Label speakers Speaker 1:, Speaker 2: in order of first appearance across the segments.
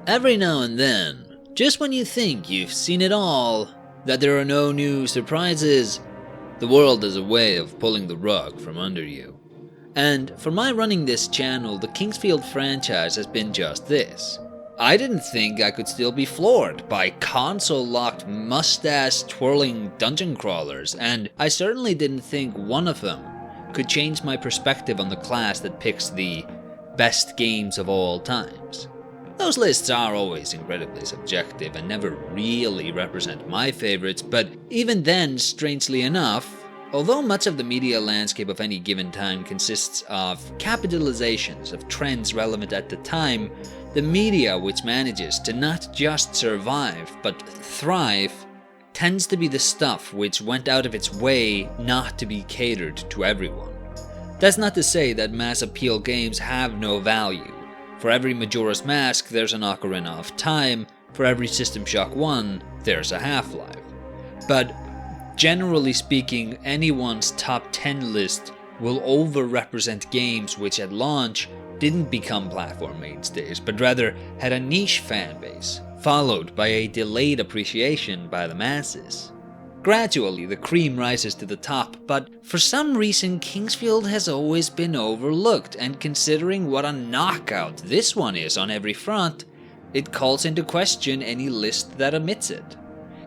Speaker 1: Every now and then, just when you think you've seen it all, that there are no new surprises, the world has a way of pulling the rug from under you. And for my running this channel, the Kingsfield franchise has been just this. I didn't think I could still be floored by console-locked mustache-twirling dungeon crawlers, and I certainly didn't think one of them could change my perspective on the class that picks the best games of all times. Those lists are always incredibly subjective and never really represent my favorites, but even then, strangely enough, although much of the media landscape of any given time consists of capitalizations of trends relevant at the time, the media which manages to not just survive, but thrive, tends to be the stuff which went out of its way not to be catered to everyone. That's not to say that mass appeal games have no value. For every Majora's Mask, there's an Ocarina of Time. For every System Shock 1, there's a Half-Life. But generally speaking, anyone's top 10 list will over-represent games which at launch didn't become platform mainstays, but rather had a niche fanbase, followed by a delayed appreciation by the masses. Gradually, the cream rises to the top, but for some reason Kingsfield has always been overlooked, and considering what a knockout this one is on every front, it calls into question any list that omits it.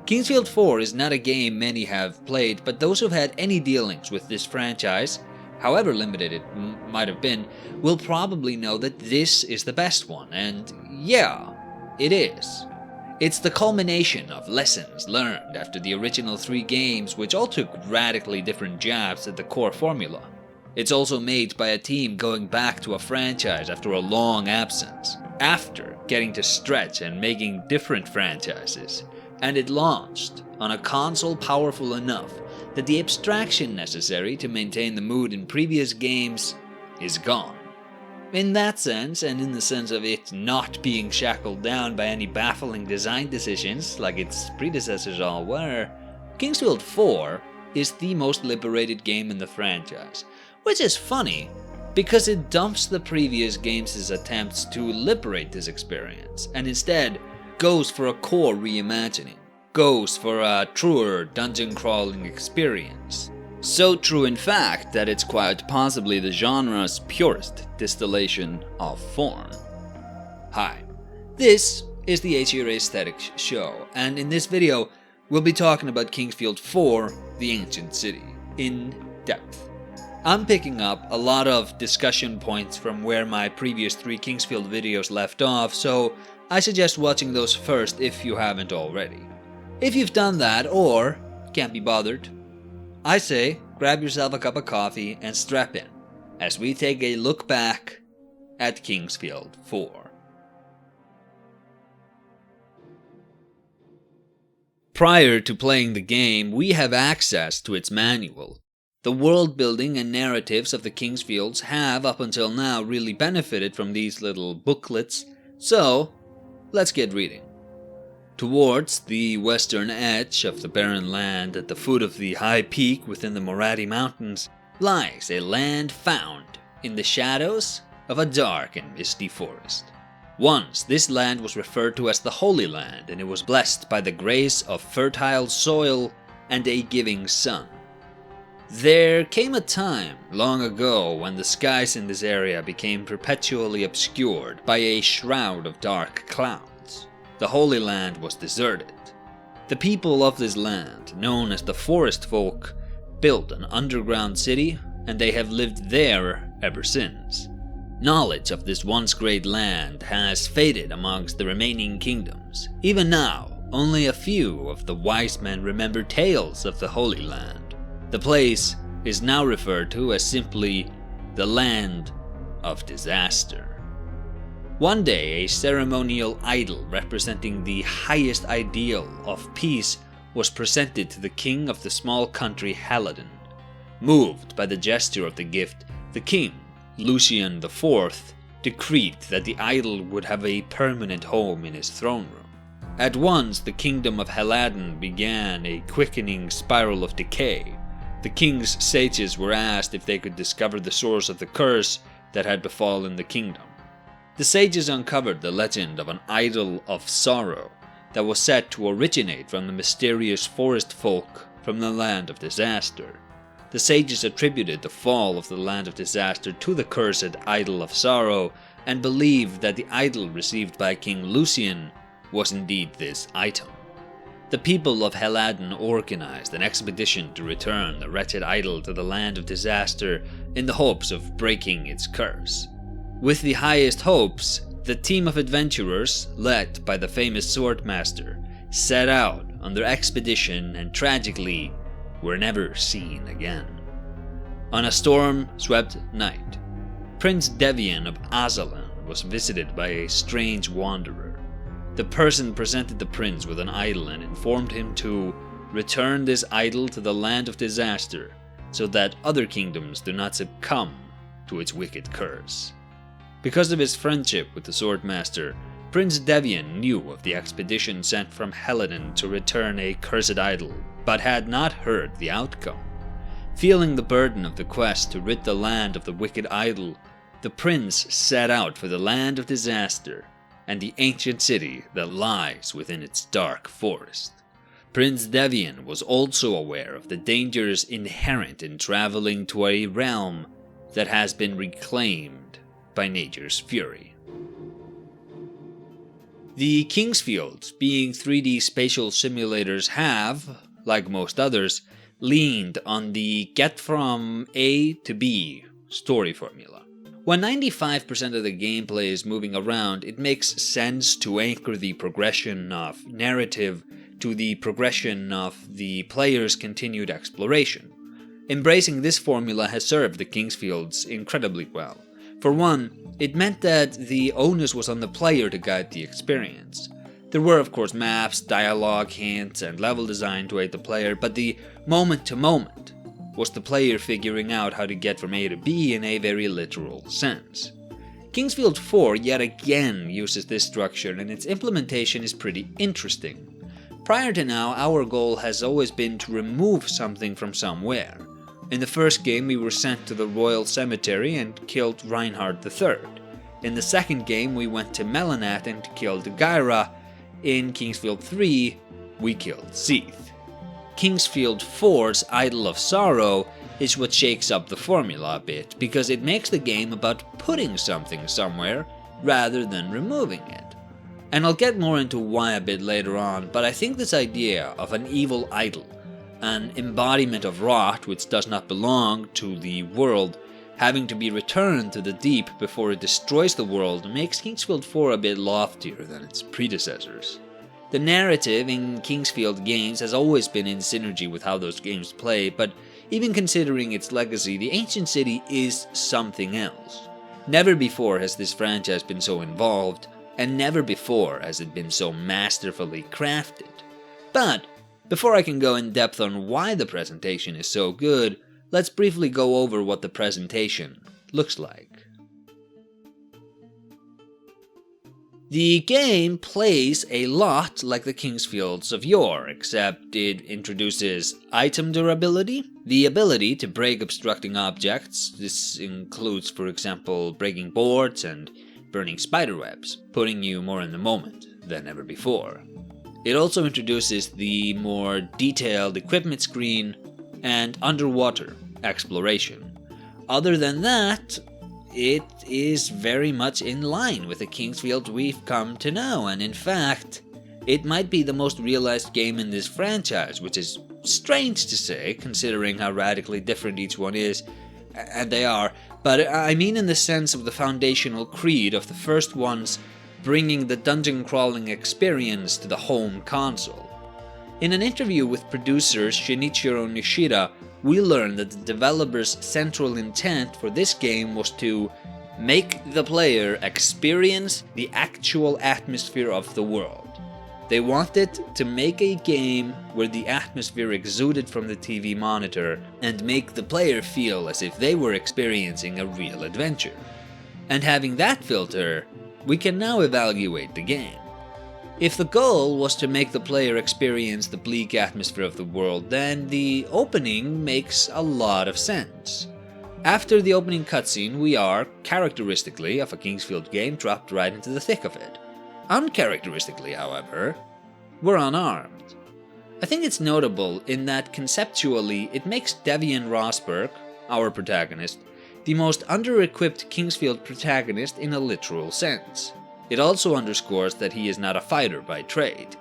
Speaker 1: Kingsfield 4 is not a game many have played, but those who've had any dealings with this franchise, however limited it might have been, will probably know that this is the best one, and yeah, it is. It's the culmination of lessons learned after the original 3 games, which all took radically different jabs at the core formula. It's also made by a team going back to a franchise after a long absence, after getting to stretch and making different franchises, and it launched on a console powerful enough that the abstraction necessary to maintain the mood in previous games is gone. In that sense, and in the sense of it not being shackled down by any baffling design decisions like its predecessors all were, Kingsfield 4 is the most liberated game in the franchise, which is funny because it dumps the previous games' attempts to liberate this experience, and instead goes for a core reimagining, goes for a truer dungeon crawling experience. So true in fact that it's quite possibly the genre's purest distillation of form. Hi, this is the AesirAesthetics show, and in this video we'll be talking about Kingsfield 4, The Ancient City, in depth. I'm picking up a lot of discussion points from where my previous 3 Kingsfield videos left off, so I suggest watching those first if you haven't already. If you've done that or can't be bothered, I say grab yourself a cup of coffee and strap in as we take a look back at Kingsfield 4. Prior to playing the game, we have access to its manual. The world building and narratives of the Kingsfields have up until now really benefited from these little booklets, so let's get reading. Towards the western edge of the barren land at the foot of the high peak within the Moratti Mountains lies a land found in the shadows of a dark and misty forest. Once this land was referred to as the Holy Land, and it was blessed by the grace of fertile soil and a giving sun. There came a time long ago when the skies in this area became perpetually obscured by a shroud of dark clouds. The Holy Land was deserted. The people of this land, known as the Forest Folk, built an underground city, and they have lived there ever since. Knowledge of this once great land has faded amongst the remaining kingdoms. Even now, only a few of the wise men remember tales of the Holy Land. The place is now referred to as simply the Land of Disaster. One day, a ceremonial idol representing the highest ideal of peace was presented to the king of the small country Halidon. Moved by the gesture of the gift, the king, Lucian IV, decreed that the idol would have a permanent home in his throne room. At once, the kingdom of Halidon began a quickening spiral of decay. The king's sages were asked if they could discover the source of the curse that had befallen the kingdom. The sages uncovered the legend of an idol of sorrow that was said to originate from the mysterious forest folk from the land of disaster. The sages attributed the fall of the land of disaster to the cursed idol of sorrow, and believed that the idol received by King Lucian was indeed this item. The people of Heladen organized an expedition to return the wretched idol to the land of disaster in the hopes of breaking its curse. With the highest hopes, the team of adventurers, led by the famous swordmaster, set out on their expedition and tragically were never seen again. On a storm-swept night, Prince Devian of Azalan was visited by a strange wanderer. The person presented the prince with an idol and informed him to return this idol to the land of disaster so that other kingdoms do not succumb to its wicked curse. Because of his friendship with the swordmaster, Prince Devian knew of the expedition sent from Heladen to return a cursed idol, but had not heard the outcome. Feeling the burden of the quest to rid the land of the wicked idol, the prince set out for the land of disaster and the ancient city that lies within its dark forest. Prince Devian was also aware of the dangers inherent in traveling to a realm that has been reclaimed by nature's fury. The Kingsfields, being 3D spatial simulators, have, like most others, leaned on the get from A to B story formula. When 95% of the gameplay is moving around, it makes sense to anchor the progression of narrative to the progression of the player's continued exploration. Embracing this formula has served the Kingsfields incredibly well. For one, it meant that the onus was on the player to guide the experience. There were of course maps, dialogue, hints, and level design to aid the player, but the moment-to-moment was the player figuring out how to get from A to B in a very literal sense. Kingsfield 4 yet again uses this structure, and its implementation is pretty interesting. Prior to now, our goal has always been to remove something from somewhere. In the first game, we were sent to the royal cemetery and killed Reinhard III. In the second game, we went to Melanat and killed Gyra. In Kingsfield 3, we killed Seath. Kingsfield 4's Idol of Sorrow is what shakes up the formula a bit, because it makes the game about putting something somewhere rather than removing it. And I'll get more into why a bit later on, but I think this idea of an evil idol, an embodiment of rot which does not belong to the world, having to be returned to the deep before it destroys the world, makes Kingsfield 4 a bit loftier than its predecessors. The narrative in Kingsfield games has always been in synergy with how those games play, but even considering its legacy, the ancient city is something else. Never before has this franchise been so involved, and never before has it been so masterfully crafted. But before I can go in depth on why the presentation is so good, let's briefly go over what the presentation looks like. The game plays a lot like the Kingsfields of yore, except it introduces item durability, the ability to break obstructing objects. This includes, for example, breaking boards and burning spiderwebs, putting you more in the moment than ever before. It also introduces the more detailed equipment screen and underwater exploration. Other than that, it is very much in line with the Kingsfield we've come to know, and in fact, it might be the most realized game in this franchise, which is strange to say, considering how radically different each one is, and they are, but I mean in the sense of the foundational creed of the first ones bringing the dungeon crawling experience to the home console. In an interview with producer Shinichiro Nishida, we learned that the developers' central intent for this game was to make the player experience the actual atmosphere of the world. They wanted to make a game where the atmosphere exuded from the TV monitor and make the player feel as if they were experiencing a real adventure. And having that filter, we can now evaluate the game. If the goal was to make the player experience the bleak atmosphere of the world, then the opening makes a lot of sense. After the opening cutscene, we are, characteristically of a Kingsfield game, dropped right into the thick of it. Uncharacteristically, however, we're unarmed. I think it's notable in that conceptually it makes Devian Rosberg, our protagonist, the most under-equipped Kingsfield protagonist in a literal sense. It also underscores that he is not a fighter by trade.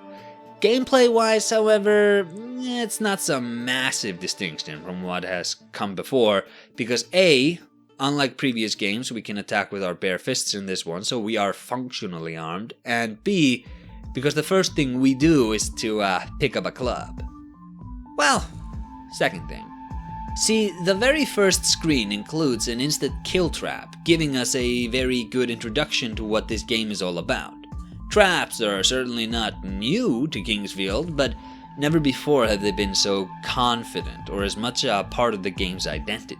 Speaker 1: Gameplay-wise, however, it's not some massive distinction from what has come before, because A, unlike previous games, we can attack with our bare fists in this one, so we are functionally armed, and B, because the first thing we do is to pick up a club. Well, second thing. See, the very first screen includes an instant kill trap, giving us a very good introduction to what this game is all about. Traps are certainly not new to Kingsfield, but never before have they been so confident or as much a part of the game's identity.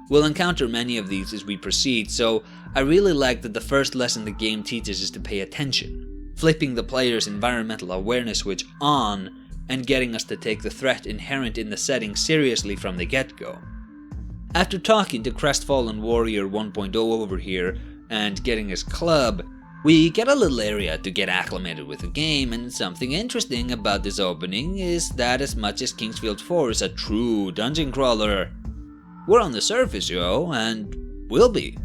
Speaker 1: We'll encounter many of these as we proceed, so I really like that the first lesson the game teaches is to pay attention, flipping the player's environmental awareness switch on and getting us to take the threat inherent in the setting seriously from the get-go. After talking to Crestfallen Warrior 1.0 over here and getting his club, we get a little area to get acclimated with the game, and something interesting about this opening is that as much as Kingsfield 4 is a true dungeon crawler, we're on the surface, yo, and will be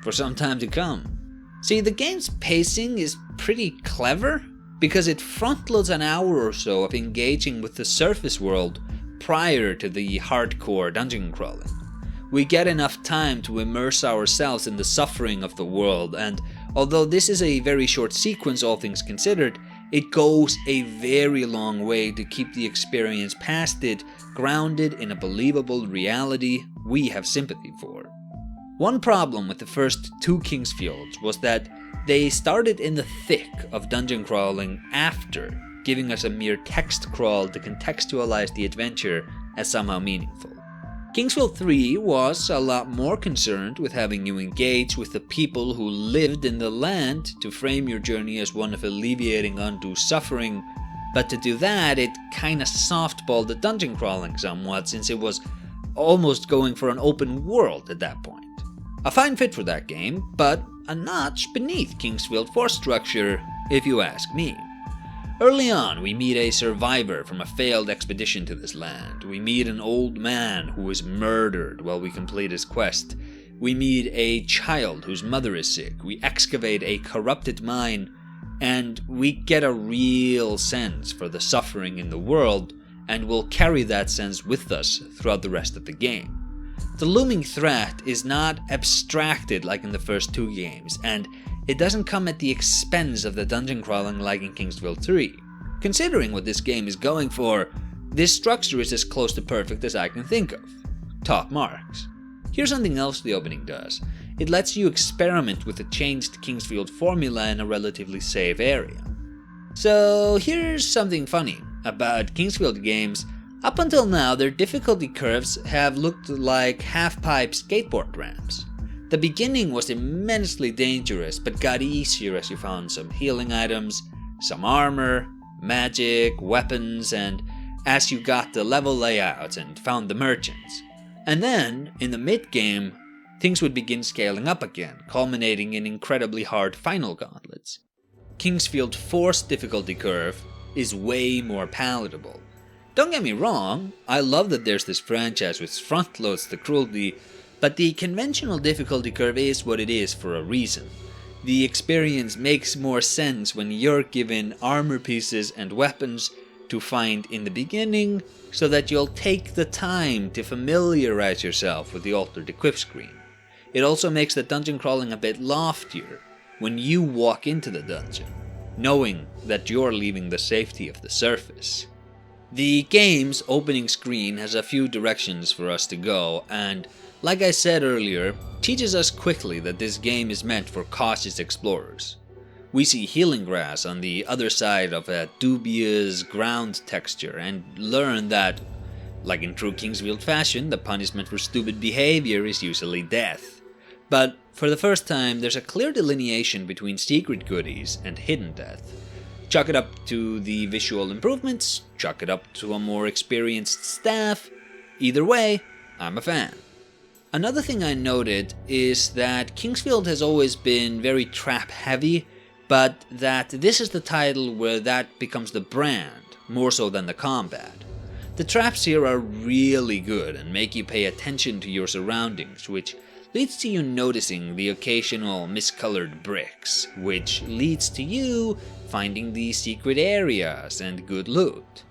Speaker 1: for some time to come. See, the game's pacing is pretty clever, because it front-loads an hour or so of engaging with the surface world prior to the hardcore dungeon crawling. We get enough time to immerse ourselves in the suffering of the world, and although this is a very short sequence all things considered, it goes a very long way to keep the experience past it grounded in a believable reality we have sympathy for. One problem with the first two Kingsfields was that they started in the thick of dungeon crawling after giving us a mere text crawl to contextualize the adventure as somehow meaningful. Kingsfield 3 was a lot more concerned with having you engage with the people who lived in the land to frame your journey as one of alleviating undue suffering, but to do that it kinda softballed the dungeon crawling somewhat since it was almost going for an open world at that point. A fine fit for that game, but a notch beneath Kingsfield 4's structure, if you ask me. Early on, we meet a survivor from a failed expedition to this land. We meet an old man who is murdered while we complete his quest. We meet a child whose mother is sick. We excavate a corrupted mine, and we get a real sense for the suffering in the world, and we'll carry that sense with us throughout the rest of the game. The looming threat is not abstracted like in the first two games, and it doesn't come at the expense of the dungeon crawling like in Kingsfield 3. Considering what this game is going for, this structure is as close to perfect as I can think of. Top marks. Here's something else the opening does. It lets you experiment with the changed Kingsfield formula in a relatively safe area. So here's something funny about Kingsfield games. Up until now, their difficulty curves have looked like half-pipe skateboard ramps. The beginning was immensely dangerous, but got easier as you found some healing items, some armor, magic, weapons, and as you got the level layouts and found the merchants. And then, in the mid-game, things would begin scaling up again, culminating in incredibly hard final gauntlets. Kingsfield 4's difficulty curve is way more palatable. Don't get me wrong, I love that there's this franchise which front-loads the cruelty, but the conventional difficulty curve is what it is for a reason. The experience makes more sense when you're given armor pieces and weapons to find in the beginning, so that you'll take the time to familiarize yourself with the altered equip screen. It also makes the dungeon crawling a bit loftier when you walk into the dungeon, knowing that you're leaving the safety of the surface. The game's opening screen has a few directions for us to go, and like I said earlier, teaches us quickly that this game is meant for cautious explorers. We see healing grass on the other side of a dubious ground texture and learn that, like in true Kingsfield fashion, the punishment for stupid behavior is usually death. But for the first time, there's a clear delineation between secret goodies and hidden death. Chalk it up to the visual improvements, chalk it up to a more experienced staff. Either way, I'm a fan. Another thing I noted is that Kingsfield has always been very trap heavy, but that this is the title where that becomes the brand, more so than the combat. The traps here are really good and make you pay attention to your surroundings, which leads to you noticing the occasional miscolored bricks, which leads to you finding the secret areas and good loot.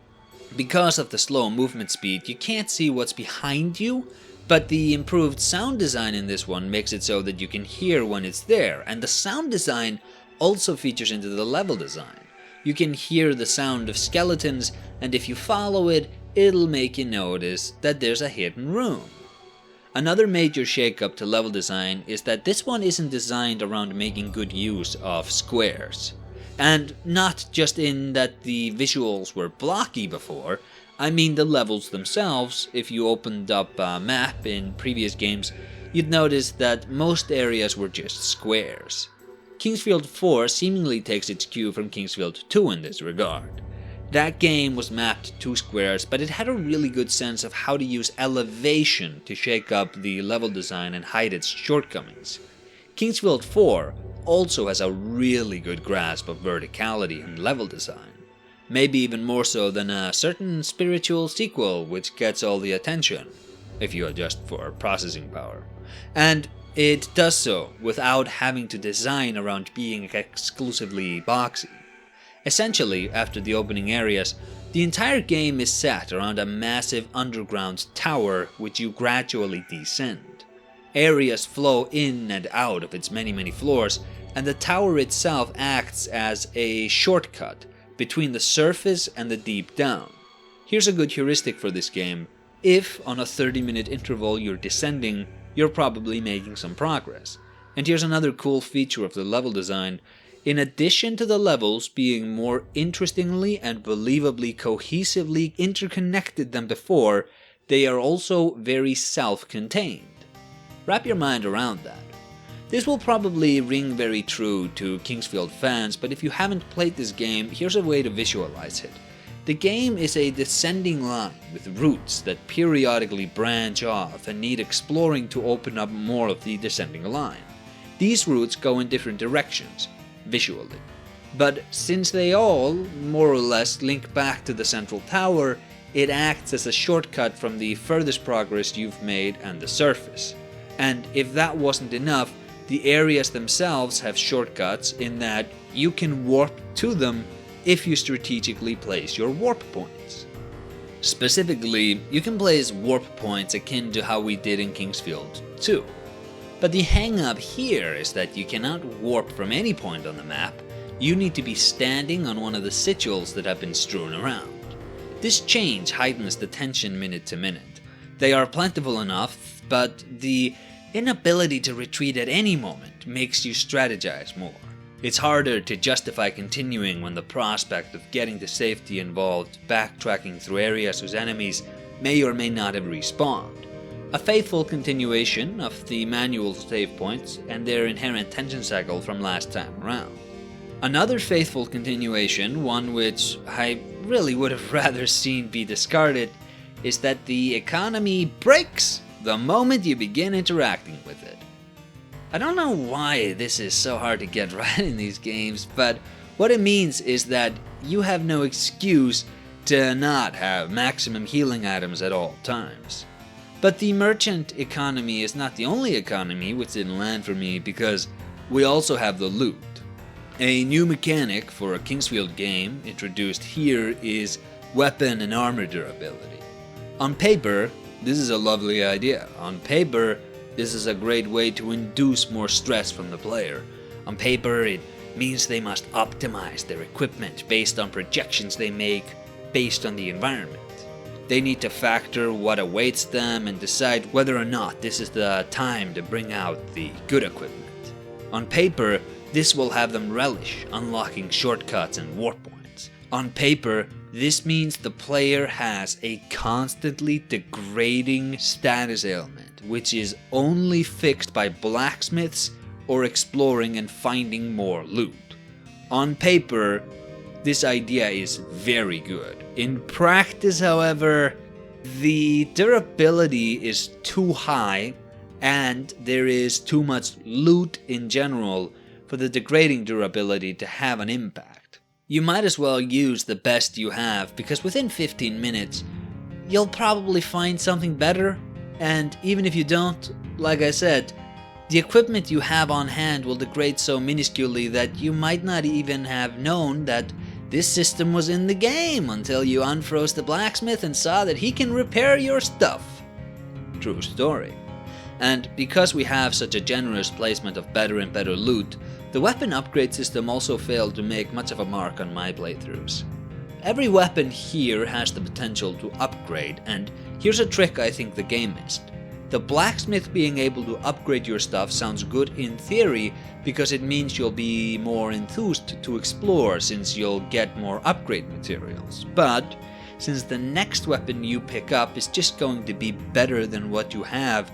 Speaker 1: Because of the slow movement speed, you can't see what's behind you, but the improved sound design in this one makes it so that you can hear when it's there, and the sound design also features into the level design. You can hear the sound of skeletons, and if you follow it, it'll make you notice that there's a hidden room. Another major shakeup to level design is that this one isn't designed around making good use of squares. And not just in that the visuals were blocky before, I mean the levels themselves. If you opened up a map in previous games, you'd notice that most areas were just squares. Kingsfield 4 seemingly takes its cue from Kingsfield 2 in this regard. That game was mapped to squares, but it had a really good sense of how to use elevation to shake up the level design and hide its shortcomings. Kingsfield 4 also has a really good grasp of verticality and level design. Maybe even more so than a certain spiritual sequel which gets all the attention, if you adjust for processing power. And it does so without having to design around being exclusively boxy. Essentially, after the opening areas, the entire game is set around a massive underground tower which you gradually descend. Areas flow in and out of its many floors, and the tower itself acts as a shortcut between the surface and the deep down. Here's a good heuristic for this game. If on a 30-minute interval you're descending, you're probably making some progress. And here's another cool feature of the level design. In addition to the levels being more interestingly and believably cohesively interconnected than before, they are also very self-contained. Wrap your mind around that. This will probably ring very true to Kingsfield fans, but if you haven't played this game, here's a way to visualize it. The game is a descending line with roots that periodically branch off and need exploring to open up more of the descending line. These routes go in different directions, visually. But since they all, more or less, link back to the central tower, it acts as a shortcut from the furthest progress you've made and the surface. And if that wasn't enough, the areas themselves have shortcuts in that you can warp to them if you strategically place your warp points. Specifically, you can place warp points akin to how we did in Kingsfield 2. But the hang-up here is that you cannot warp from any point on the map. You need to be standing on one of the sigils that have been strewn around. This change heightens the tension minute to minute. They are plentiful enough, but the inability to retreat at any moment makes you strategize more. It's harder to justify continuing when the prospect of getting to safety involved backtracking through areas whose enemies may or may not have respawned. A faithful continuation of the manual save points and their inherent tension cycle from last time around. Another faithful continuation, one which I really would have rather seen be discarded, is that the economy breaks the moment you begin interacting with it. I don't know why this is so hard to get right in these games, but what it means is that you have no excuse to not have maximum healing items at all times. But the merchant economy is not the only economy which didn't land for me, because we also have the loot. A new mechanic for a Kingsfield game introduced here is weapon and armor durability. On paper, this is a lovely idea. On paper, this is a great way to induce more stress from the player. On paper, it means they must optimize their equipment based on projections they make based on the environment. They need to factor what awaits them and decide whether or not this is the time to bring out the good equipment. On paper, this will have them relish unlocking shortcuts and warp points. On paper, this means the player has a constantly degrading status ailment, which is only fixed by blacksmiths or exploring and finding more loot. On paper, this idea is very good. In practice, however, the durability is too high and there is too much loot in general for the degrading durability to have an impact. You might as well use the best you have, because within 15 minutes you'll probably find something better, and even if you don't, like I said, the equipment you have on hand will degrade so minusculely that you might not even have known that this system was in the game until you unfroze the blacksmith and saw that he can repair your stuff. True story. And because we have such a generous placement of better and better loot, the weapon upgrade system also failed to make much of a mark on my playthroughs. Every weapon here has the potential to upgrade, and here's a trick I think the game missed. The blacksmith being able to upgrade your stuff sounds good in theory, because it means you'll be more enthused to explore since you'll get more upgrade materials. But since the next weapon you pick up is just going to be better than what you have,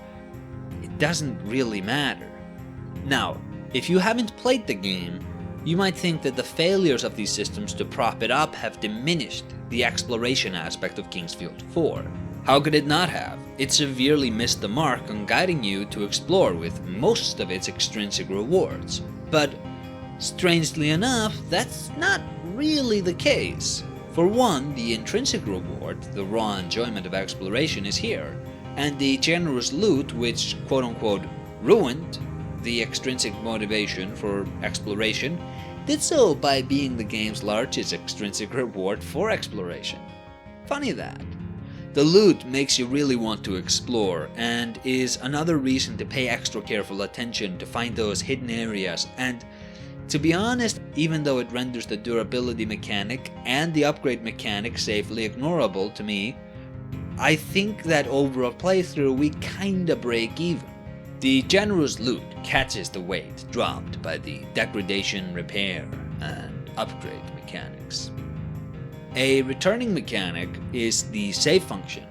Speaker 1: it doesn't really matter. Now, if you haven't played the game, you might think that the failures of these systems to prop it up have diminished the exploration aspect of Kingsfield 4. How could it not have? It severely missed the mark on guiding you to explore with most of its extrinsic rewards. But strangely enough, that's not really the case. For one, the intrinsic reward, the raw enjoyment of exploration, is here, and the generous loot which quote-unquote ruined the extrinsic motivation for exploration did so by being the game's largest extrinsic reward for exploration. Funny that. The loot makes you really want to explore, and is another reason to pay extra careful attention to find those hidden areas, and to be honest, even though it renders the durability mechanic and the upgrade mechanic safely ignorable to me, I think that over a playthrough we kinda break even. The generous loot catches the weight dropped by the degradation, repair, and upgrade mechanics. A returning mechanic is the save function.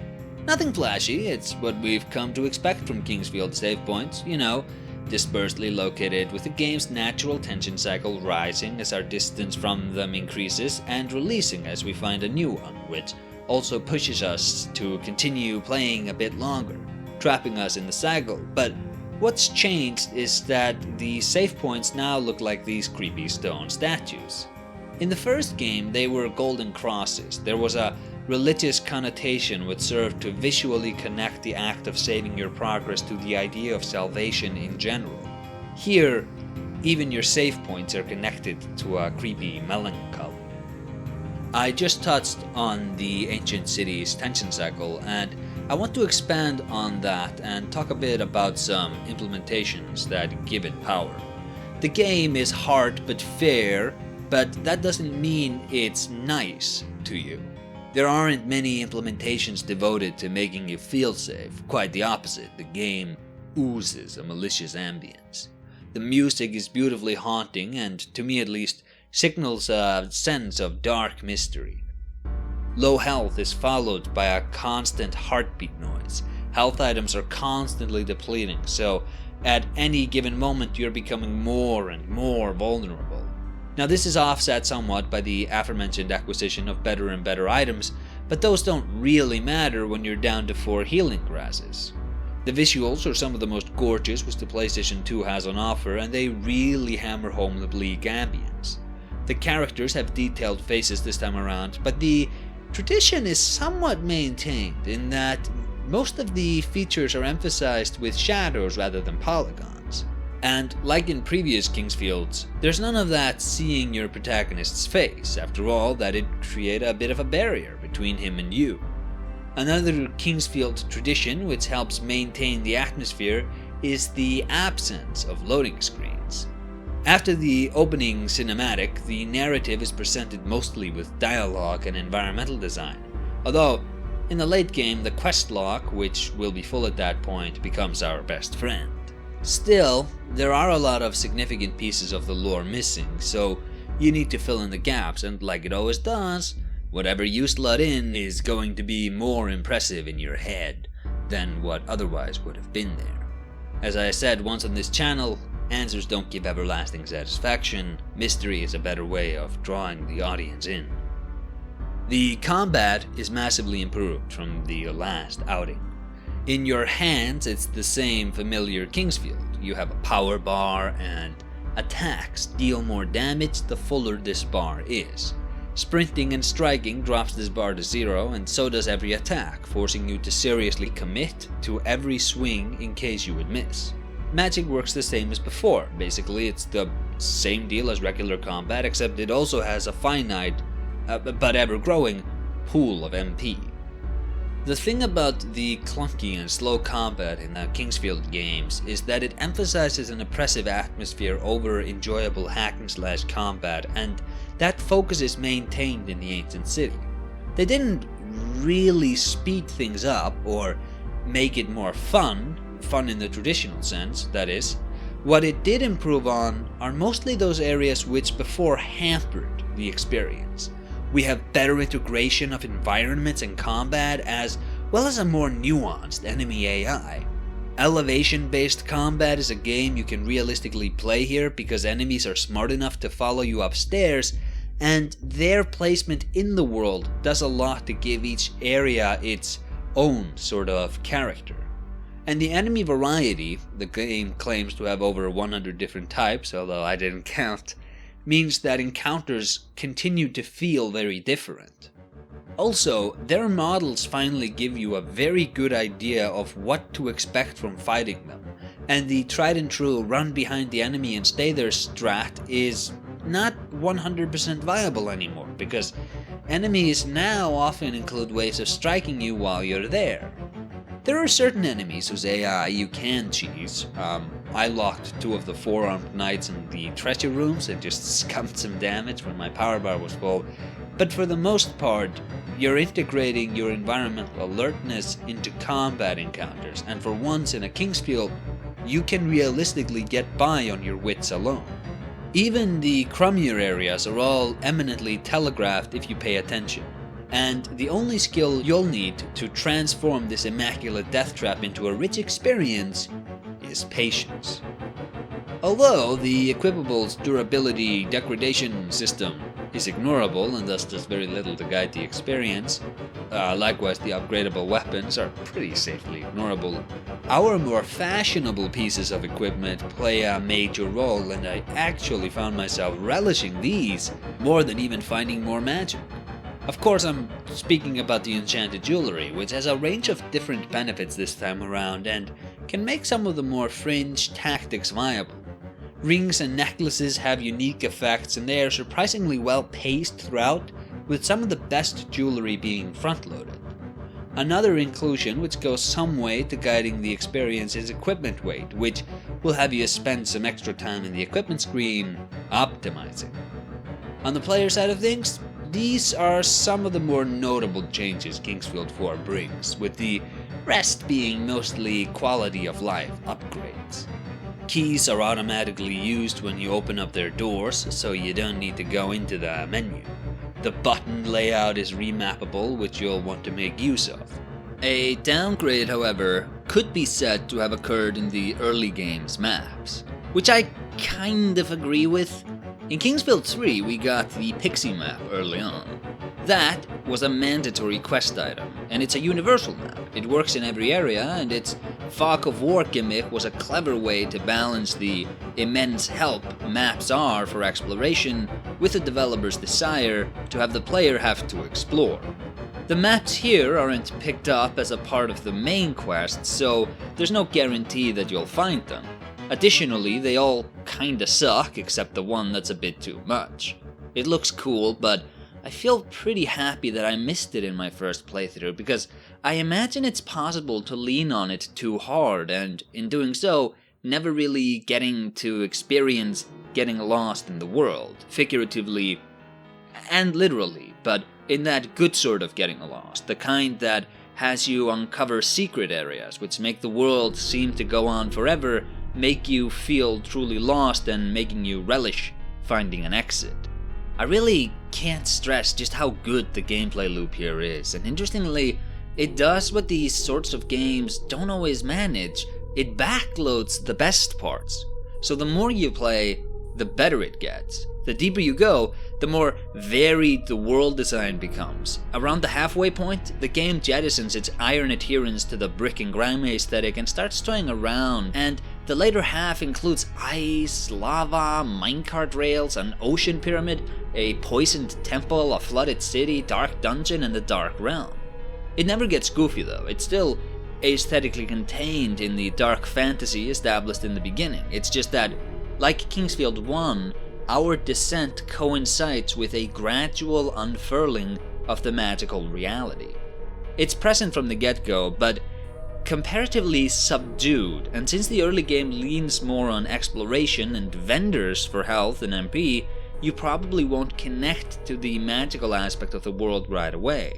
Speaker 1: Nothing flashy, it's what we've come to expect from Kingsfield save points, dispersely located, with the game's natural tension cycle rising as our distance from them increases and releasing as we find a new one, which also pushes us to continue playing a bit longer, trapping us in the cycle. But what's changed is that the save points now look like these creepy stone statues. In the first game, they were golden crosses. There was a religious connotation which served to visually connect the act of saving your progress to the idea of salvation in general. Here, even your save points are connected to a creepy melancholy. I just touched on the ancient city's tension cycle, and I want to expand on that and talk a bit about some implementations that give it power. The game is hard but fair, but that doesn't mean it's nice to you. There aren't many implementations devoted to making you feel safe. Quite the opposite, the game oozes a malicious ambience. The music is beautifully haunting and, to me at least, signals a sense of dark mystery. Low health is followed by a constant heartbeat noise. Health items are constantly depleting, so at any given moment you're becoming more and more vulnerable. Now this is offset somewhat by the aforementioned acquisition of better and better items, but those don't really matter when you're down to 4 healing grasses. The visuals are some of the most gorgeous which the PlayStation 2 has on offer, and they really hammer home the bleak ambience. The characters have detailed faces this time around, but the tradition is somewhat maintained in that most of the features are emphasized with shadows rather than polygons. And like in previous Kingsfields, there's none of that seeing your protagonist's face. After all, that'd create a bit of a barrier between him and you. Another Kingsfield tradition which helps maintain the atmosphere is the absence of loading screens. After the opening cinematic, the narrative is presented mostly with dialogue and environmental design, although in the late game the quest log, which will be full at that point, becomes our best friend. Still, there are a lot of significant pieces of the lore missing, so you need to fill in the gaps, and like it always does, whatever you slot in is going to be more impressive in your head than what otherwise would have been there. As I said once on this channel, Answers don't give everlasting satisfaction. Mystery is a better way of drawing the audience in. The combat is massively improved from the last outing. In your hands, it's the same familiar Kingsfield. You have a power bar, and attacks deal more damage the fuller this bar is. Sprinting and striking drops this bar to 0, and so does every attack, forcing you to seriously commit to every swing in case you would miss. Magic works the same as before. Basically, it's the same deal as regular combat, except it also has a finite, but ever-growing, pool of MP. The thing about the clunky and slow combat in the Kingsfield games is that it emphasizes an oppressive atmosphere over enjoyable hack-and-slash combat, and that focus is maintained in the ancient city. They didn't really speed things up or make it more fun in the traditional sense, that is. What it did improve on are mostly those areas which before hampered the experience. We have better integration of environments and combat, as well as a more nuanced enemy AI. Elevation-based combat is a game you can realistically play here because enemies are smart enough to follow you upstairs, and their placement in the world does a lot to give each area its own sort of character. And the enemy variety, the game claims to have over 100 different types, although I didn't count, means that encounters continue to feel very different. Also, their models finally give you a very good idea of what to expect from fighting them, and the tried and true run behind the enemy and stay there strat is not 100% viable anymore, because enemies now often include ways of striking you while you're there. There are certain enemies whose AI you can cheese. I locked 2 of the 4-armed knights in the treasure rooms and just scummed some damage when my power bar was full, but for the most part, you're integrating your environmental alertness into combat encounters, and for once in a Kingsfield, you can realistically get by on your wits alone. Even the crummier areas are all eminently telegraphed if you pay attention. And the only skill you'll need to transform this immaculate death trap into a rich experience is patience. Although the equipable's durability degradation system is ignorable and thus does very little to guide the experience, likewise the upgradable weapons are pretty safely ignorable, our more fashionable pieces of equipment play a major role, and I actually found myself relishing these more than even finding more magic. Of course, I'm speaking about the enchanted jewelry, which has a range of different benefits this time around and can make some of the more fringe tactics viable. Rings and necklaces have unique effects, and they are surprisingly well paced throughout, with some of the best jewelry being front-loaded. Another inclusion which goes some way to guiding the experience is equipment weight, which will have you spend some extra time in the equipment screen optimizing. On the player side of things, these are some of the more notable changes Kingsfield 4 brings, with the rest being mostly quality of life upgrades. Keys are automatically used when you open up their doors, so you don't need to go into the menu. The button layout is remappable, which you'll want to make use of. A downgrade, however, could be said to have occurred in the early game's maps, which I kind of agree with. In Kingsfield 3, we got the Pixie map early on. That was a mandatory quest item, and it's a universal map. It works in every area, and its Fog of War gimmick was a clever way to balance the immense help maps are for exploration with the developer's desire to have the player have to explore. The maps here aren't picked up as a part of the main quest, so there's no guarantee that you'll find them. Additionally, they all kinda suck, except the one that's a bit too much. It looks cool, but I feel pretty happy that I missed it in my first playthrough, because I imagine it's possible to lean on it too hard, and in doing so, never really getting to experience getting lost in the world, figuratively and literally, but in that good sort of getting lost, the kind that has you uncover secret areas, which make the world seem to go on forever, make you feel truly lost, and making you relish finding an exit. I really can't stress just how good the gameplay loop here is, and interestingly, it does what these sorts of games don't always manage. It backloads the best parts. So the more you play, the better it gets. The deeper you go, the more varied the world design becomes. Around the halfway point, the game jettisons its iron adherence to the brick and grime aesthetic and starts toying around, and the later half includes ice, lava, minecart rails, an ocean pyramid, a poisoned temple, a flooded city, dark dungeon, and the dark realm. It never gets goofy though, it's still aesthetically contained in the dark fantasy established in the beginning. It's just that, like Kingsfield 1, our descent coincides with a gradual unfurling of the magical reality. It's present from the get-go, but comparatively subdued, and since the early game leans more on exploration and vendors for health and MP, you probably won't connect to the magical aspect of the world right away.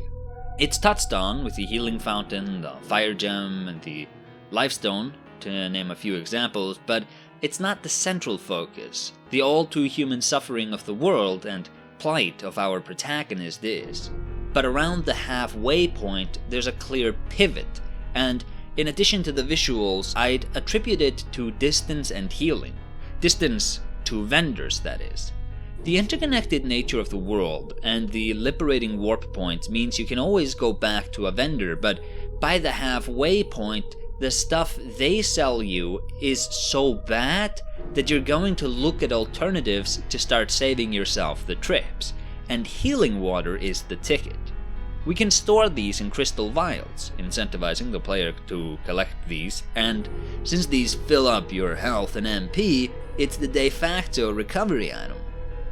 Speaker 1: It's touched on with the healing fountain, the fire gem, and the lifestone, to name a few examples, but it's not the central focus. The all-too-human suffering of the world and plight of our protagonist is. But around the halfway point, there's a clear pivot, and in addition to the visuals, I'd attribute it to distance and healing. Distance to vendors, that is. The interconnected nature of the world and the liberating warp points means you can always go back to a vendor, but by the halfway point, the stuff they sell you is so bad that you're going to look at alternatives to start saving yourself the trips, and healing water is the ticket. We can store these in crystal vials, incentivizing the player to collect these, and since these fill up your health and MP, it's the de facto recovery item.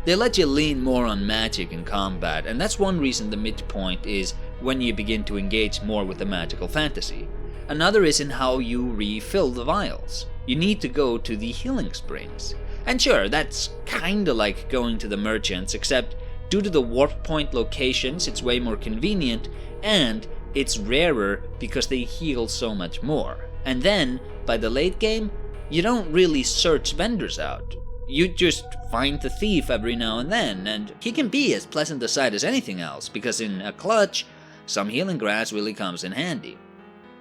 Speaker 1: They let you lean more on magic in combat, and that's one reason the midpoint is when you begin to engage more with the magical fantasy. Another is in how you refill the vials. You need to go to the healing springs. And sure, that's kinda like going to the merchants, except due to the warp point locations, it's way more convenient, and it's rarer because they heal so much more. And then, by the late game, you don't really search vendors out. You just find the thief every now and then, and he can be as pleasant a sight as anything else, because in a clutch, some healing grass really comes in handy.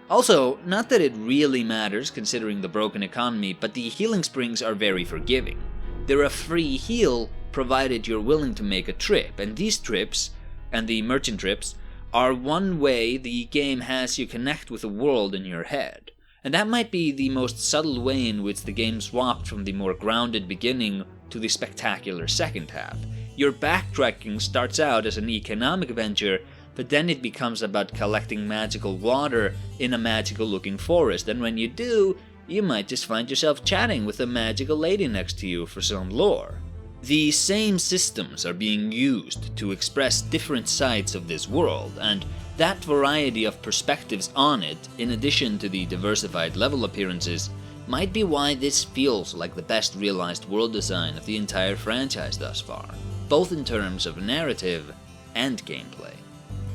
Speaker 1: Also, not that it really matters considering the broken economy, but the healing springs are very forgiving. They're a free heal provided you're willing to make a trip, and these trips, and the merchant trips, are one way the game has you connect with the world in your head. And that might be the most subtle way in which the game swapped from the more grounded beginning to the spectacular second half. Your backtracking starts out as an economic venture, but then it becomes about collecting magical water in a magical looking forest, and when you do, you might just find yourself chatting with a magical lady next to you for some lore. The same systems are being used to express different sides of this world, and that variety of perspectives on it, in addition to the diversified level appearances, might be why this feels like the best realized world design of the entire franchise thus far, both in terms of narrative and gameplay.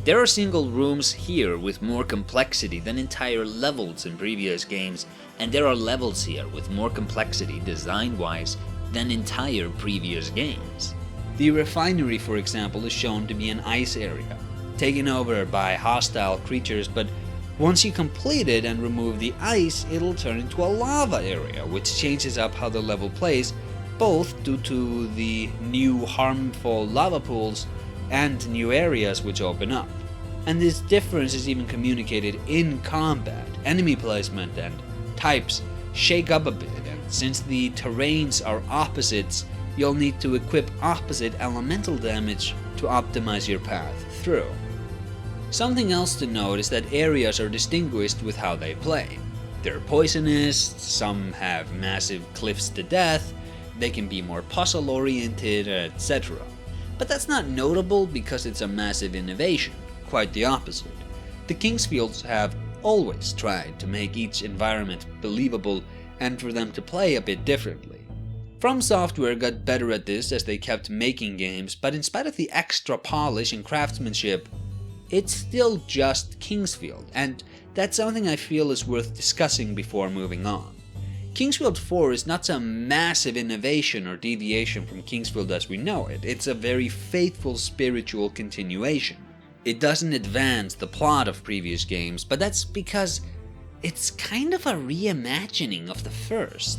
Speaker 1: There are single rooms here with more complexity than entire levels in previous games, and there are levels here with more complexity design-wise than entire previous games. The refinery, for example, is shown to be an ice area, taken over by hostile creatures, but once you complete it and remove the ice, it'll turn into a lava area, which changes up how the level plays, both due to the new harmful lava pools and new areas which open up. And this difference is even communicated in combat. Enemy placement and types shake up a bit, and since the terrains are opposites, you'll need to equip opposite elemental damage to optimize your path through. Something else to note is that areas are distinguished with how they play. They're poisonous, some have massive cliffs to death, they can be more puzzle-oriented, etc. But that's not notable because it's a massive innovation. Quite the opposite. The Kingsfields have always tried to make each environment believable and for them to play a bit differently. From Software got better at this as they kept making games, but in spite of the extra polish and craftsmanship, it's still just Kingsfield, and that's something I feel is worth discussing before moving on. Kingsfield 4 is not some massive innovation or deviation from Kingsfield as we know it, it's a very faithful spiritual continuation. It doesn't advance the plot of previous games, but that's because it's kind of a reimagining of the first.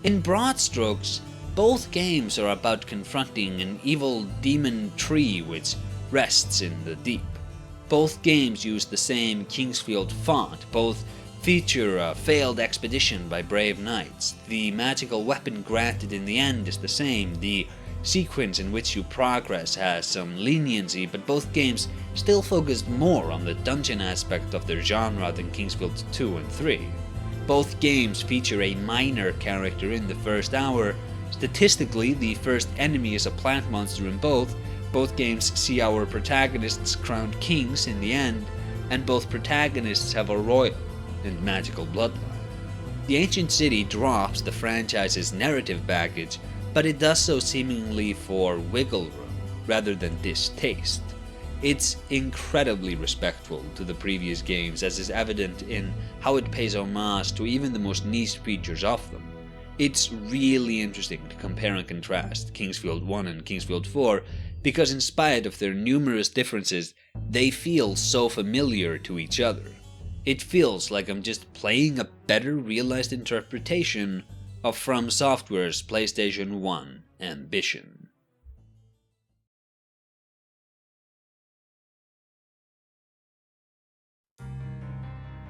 Speaker 1: In broad strokes, both games are about confronting an evil demon tree which rests in the deep. Both games use the same Kingsfield font, both feature a failed expedition by brave knights. The magical weapon granted in the end is the same, the sequence in which you progress has some leniency, but both games still focus more on the dungeon aspect of their genre than Kingsfield 2 and 3. Both games feature a minor character in the first hour. Statistically, the first enemy is a plant monster in both. Both games see our protagonists crowned kings in the end, and both protagonists have a royal and magical bloodline. The Ancient City drops the franchise's narrative baggage, but it does so seemingly for wiggle room rather than distaste. It's incredibly respectful to the previous games, as is evident in how it pays homage to even the most niche features of them. It's really interesting to compare and contrast Kingsfield 1 and Kingsfield 4, because in spite of their numerous differences, they feel so familiar to each other. It feels like I'm just playing a better realized interpretation of From Software's PlayStation 1 ambition.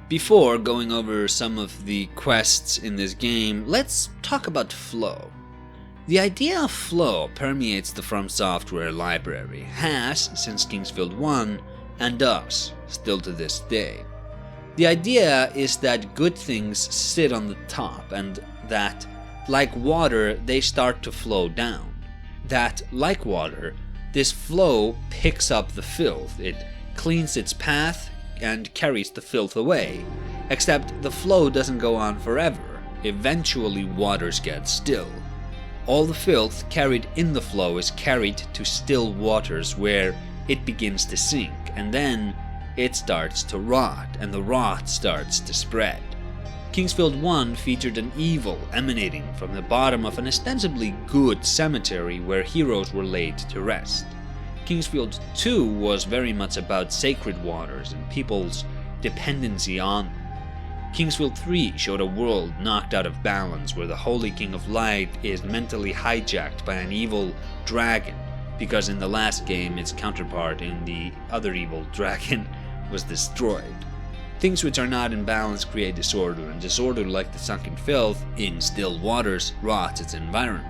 Speaker 1: Before going over some of the quests in this game, let's talk about flow. The idea of flow permeates the From Software library, has since Kingsfield 1, and does still to this day. The idea is that good things sit on the top, and that, like water, they start to flow down. That, like water, this flow picks up the filth, it cleans its path and carries the filth away. Except the flow doesn't go on forever. Eventually waters get still. All the filth carried in the flow is carried to still waters, where it begins to sink, and then it starts to rot, and the rot starts to spread. Kingsfield 1 featured an evil emanating from the bottom of an ostensibly good cemetery where heroes were laid to rest. Kingsfield 2 was very much about sacred waters and people's dependency on them. Kingsfield 3 showed a world knocked out of balance where the Holy King of Light is mentally hijacked by an evil dragon, because in the last game its counterpart in the other evil dragon was destroyed. Things which are not in balance create disorder, and disorder, like the sunken filth in still waters, rots its environment.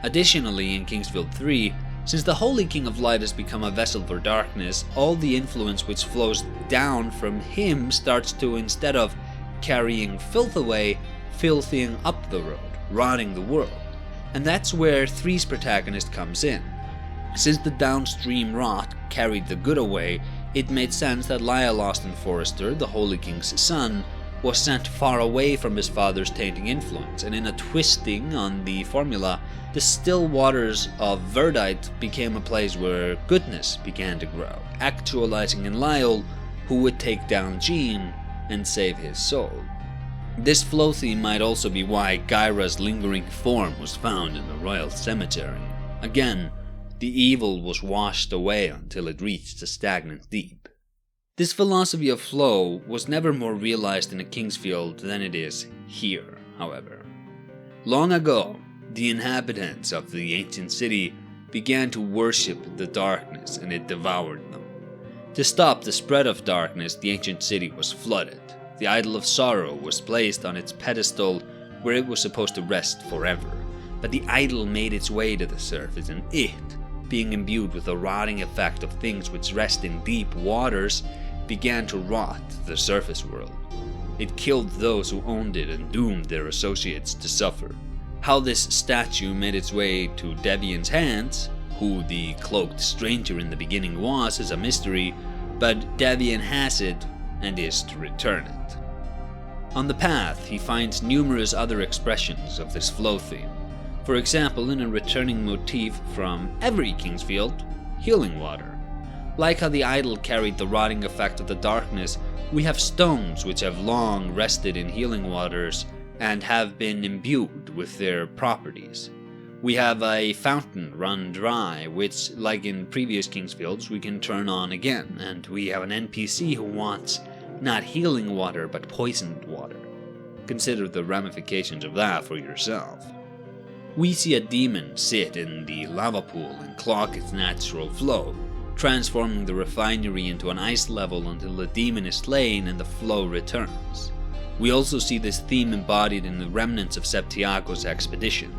Speaker 1: Additionally, in Kingsfield 3, since the Holy King of Light has become a vessel for darkness, all the influence which flows down from him starts to, instead of carrying filth away, filthying up the road, rotting the world. And that's where 3's protagonist comes in. Since the downstream rot carried the good away, it made sense that Lyle Austin Forrester, the Holy King's son, was sent far away from his father's tainting influence, and in a twisting on the formula, the still waters of Verdite became a place where goodness began to grow, actualizing in Lyle, who would take down Jean and save his soul. This flow theme might also be why Gyra's lingering form was found in the royal cemetery. Again, the evil was washed away until it reached a stagnant deep. This philosophy of flow was never more realized in a Kingsfield than it is here, however. Long ago, the inhabitants of the ancient city began to worship the darkness, and it devoured them. To stop the spread of darkness, the ancient city was flooded. The idol of sorrow was placed on its pedestal where it was supposed to rest forever. But the idol made its way to the surface, and it, being imbued with the rotting effect of things which rest in deep waters, began to rot the surface world. It killed those who owned it and doomed their associates to suffer. How this statue made its way to Deviant's hands, who the cloaked stranger in the beginning was, is a mystery, but Deviant has it and is to return it. On the path, he finds numerous other expressions of this flow theme. For example, in a returning motif from every Kingsfield, healing water. Like how the idol carried the rotting effect of the darkness, we have stones which have long rested in healing waters and have been imbued with their properties. We have a fountain run dry, which, like in previous Kingsfields, we can turn on again, and we have an NPC who wants not healing water but poisoned water. Consider the ramifications of that for yourself. We see a demon sit in the lava pool and clog its natural flow, transforming the refinery into an ice level until the demon is slain and the flow returns. We also see this theme embodied in the remnants of Septiago's expedition.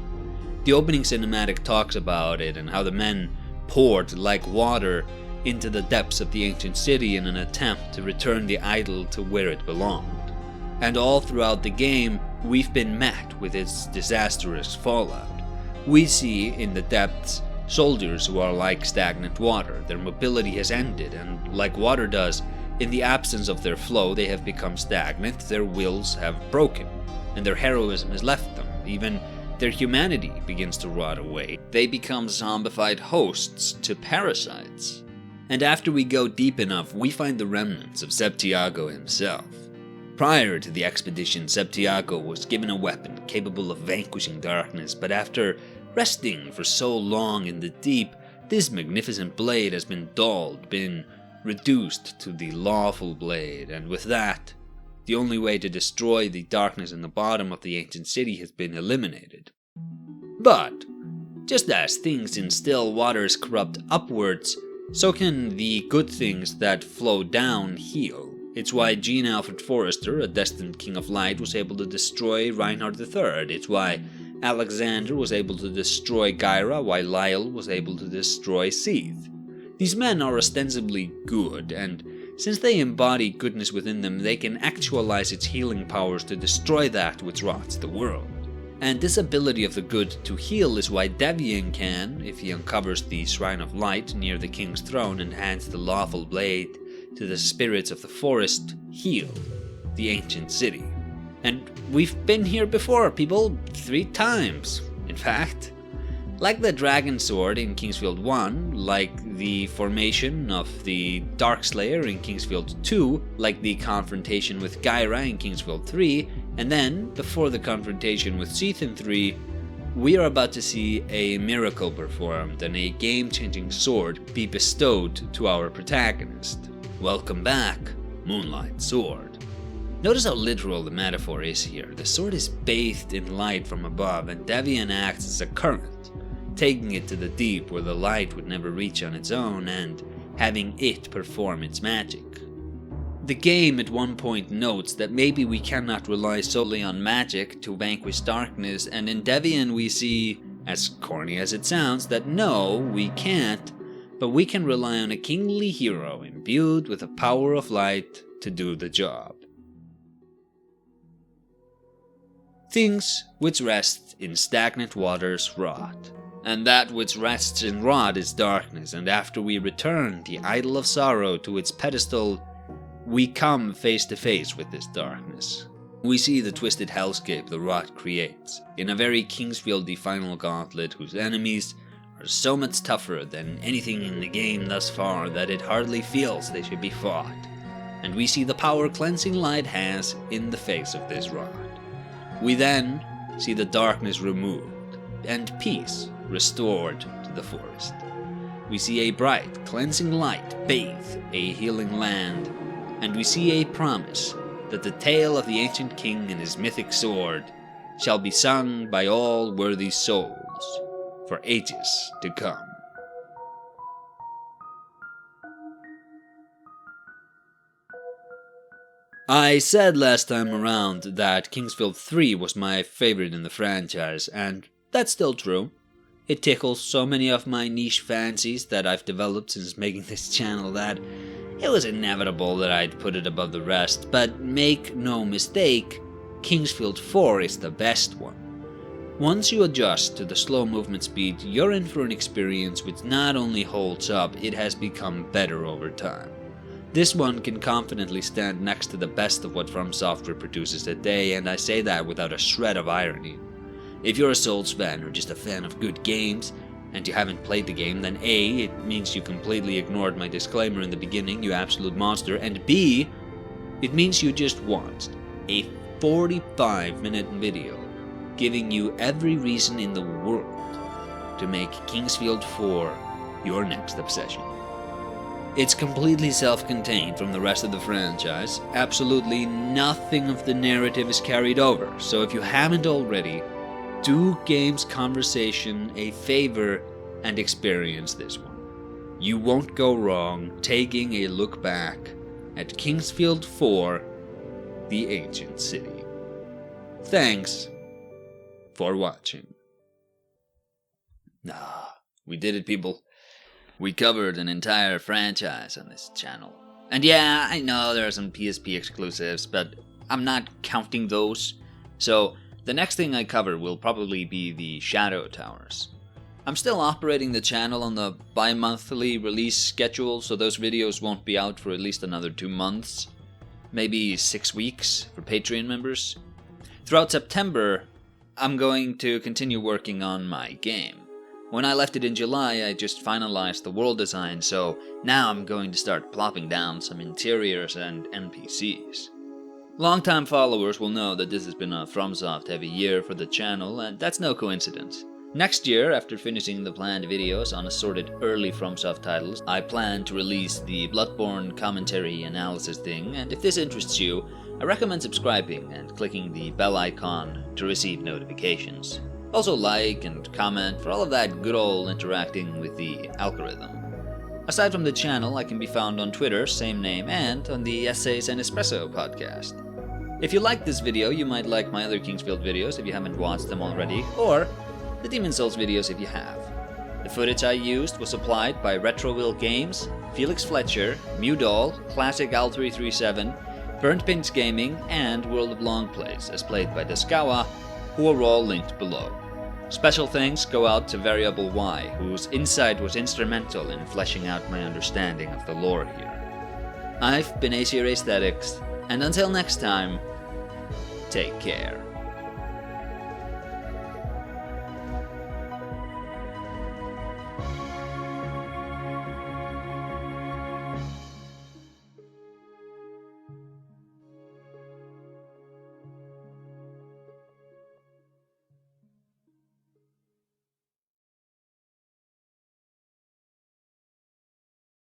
Speaker 1: The opening cinematic talks about it and how the men poured like water into the depths of the ancient city in an attempt to return the idol to where it belonged. And all throughout the game, we've been met with its disastrous fallout. We see in the depths soldiers who are like stagnant water. Their mobility has ended, and like water does, in the absence of their flow they have become stagnant, their wills have broken, and their heroism has left them. Even their humanity begins to rot away. They become zombified hosts to parasites. And after we go deep enough, we find the remnants of Septiago himself. Prior to the expedition, Septiago was given a weapon capable of vanquishing darkness, but after resting for so long in the deep, this magnificent blade has been dulled, been reduced to the lawful blade, and with that, the only way to destroy the darkness in the bottom of the ancient city has been eliminated. But, just as things in still waters corrupt upwards, so can the good things that flow down heal. It's why Jean Alfred Forrester, a destined King of Light, was able to destroy Reinhard III. It's why Alexander was able to destroy Gyra, while Lyle was able to destroy Seath. These men are ostensibly good, and since they embody goodness within them, they can actualize its healing powers to destroy that which rots the world. And this ability of the good to heal is why Devian can, if he uncovers the Shrine of Light near the king's throne and hands the lawful blade to the spirits of the forest, heal the ancient city. And we've been here before, people, 3 times, in fact. Like the Dragon Sword in Kingsfield 1, like the formation of the Darkslayer in Kingsfield 2, like the confrontation with Gyra in Kingsfield 3, and then, before the confrontation with Seath in 3, we are about to see a miracle performed and a game-changing sword be bestowed to our protagonist. Welcome back, Moonlight Sword. Notice how literal the metaphor is here. The sword is bathed in light from above, and Devian acts as a current, taking it to the deep where the light would never reach on its own, and having it perform its magic. The game at one point notes that maybe we cannot rely solely on magic to vanquish darkness, and in Devian we see, as corny as it sounds, that no, we can't, but we can rely on a kingly hero imbued with the power of light to do the job. Things which rest in stagnant waters rot, and that which rests in rot is darkness, and after we return the idol of sorrow to its pedestal, we come face to face with this darkness. We see the twisted hellscape the rot creates, in a very Kingsfield-y final gauntlet whose enemies are so much tougher than anything in the game thus far that it hardly feels they should be fought, and we see the power cleansing light has in the face of this rot. We then see the darkness removed, and peace restored to the forest. We see a bright, cleansing light bathe a healing land, and we see a promise that the tale of the ancient king and his mythic sword shall be sung by all worthy souls for ages to come. I said last time around that Kingsfield 3 was my favorite in the franchise, and that's still true. It tickles so many of my niche fancies that I've developed since making this channel that it was inevitable that I'd put it above the rest, but make no mistake, Kingsfield 4 is the best one. Once you adjust to the slow movement speed, you're in for an experience which not only holds up, it has become better over time. This one can confidently stand next to the best of what From Software produces today, and I say that without a shred of irony. If you're a Souls fan or just a fan of good games, and you haven't played the game, then A, it means you completely ignored my disclaimer in the beginning, you absolute monster, and B, it means you just watched a 45-minute video giving you every reason in the world to make Kingsfield 4 your next obsession. It's completely self-contained from the rest of the franchise. Absolutely nothing of the narrative is carried over, so if you haven't already, do Games Conversation a favor and experience this one. You won't go wrong taking a look back at Kingsfield 4, the Ancient City. Thanks for watching. We did it, people. We covered an entire franchise on this channel. And yeah, I know there are some PSP exclusives, but I'm not counting those. So the next thing I cover will probably be the Shadow Towers. I'm still operating the channel on the bi-monthly release schedule, so those videos won't be out for at least another 2 months. Maybe 6 weeks for Patreon members. Throughout September, I'm going to continue working on my game. When I left it in July, I just finalized the world design, so now I'm going to start plopping down some interiors and NPCs. Longtime followers will know that this has been a FromSoft heavy year for the channel, and that's no coincidence. Next year, after finishing the planned videos on assorted early FromSoft titles, I plan to release the Bloodborne commentary analysis thing, and if this interests you, I recommend subscribing and clicking the bell icon to receive notifications. Also like and comment for all of that good old interacting with the algorithm. Aside from the channel, I can be found on Twitter, same name, and on the Essays&Espresso podcast. If you like this video, you might like my other Kingsfield videos if you haven't watched them already, or the Demon's Souls videos if you have. The footage I used was supplied by Retroville Games, Felix Fletcher, Meauxdal, Classic L337, Burntpinz Gaming, and WorldofLongplays, as played by Deskawa, who are all linked below. Special thanks go out to Variable Y, whose insight was instrumental in fleshing out my understanding of the lore here. I've been AesirAesthetics, and until next time, take care.